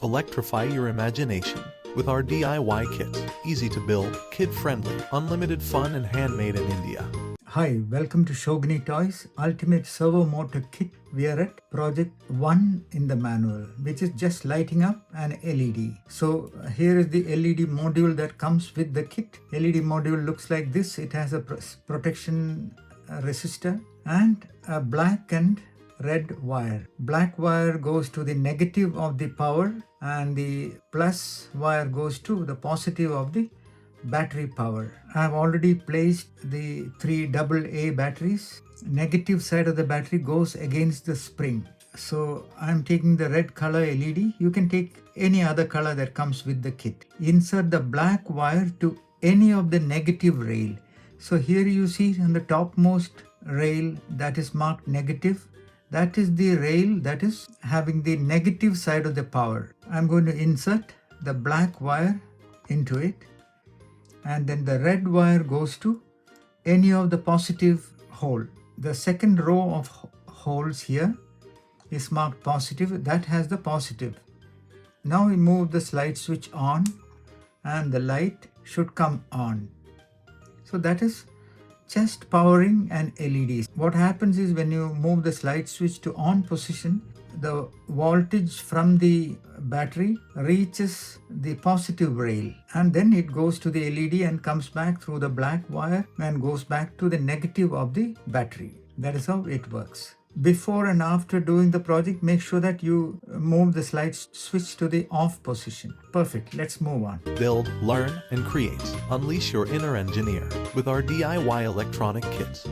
Electrify your imagination with our DIY kits. Easy to build, kid-friendly, unlimited fun and handmade in India. Hi, welcome to Shogini Toys Ultimate Servo Motor Kit. We are at project 1 in the manual, which is just lighting up an LED. So here is the LED module that comes with the kit. LED module looks like this. It has a protection resistor and a black and red wire. Black wire goes to the negative of the power and the plus wire goes to the positive of the battery power. I have already placed the 3 AA batteries. Negative side of the battery goes against the spring. So I'm taking the red color LED. You can take any other color that comes with the kit. Insert the black wire to any of the negative rail. So here you see on the topmost rail that is marked negative. That is the rail that is having the negative side of the power. I'm going to insert the black wire into it, and then the red wire goes to any of the positive hole. The second row of holes here is marked positive. That has the positive. Now we move the slide switch on and the light should come on. So that is just powering an LED. What happens is when you move the slide switch to on position, the voltage from the battery reaches the positive rail and then it goes to the LED and comes back through the black wire and goes back to the negative of the battery. That is how it works. Before and after doing the project, make sure that you move the slide switch to the off position. Perfect. Let's move on. Build, learn, and create. Unleash your inner engineer with our DIY electronic kits.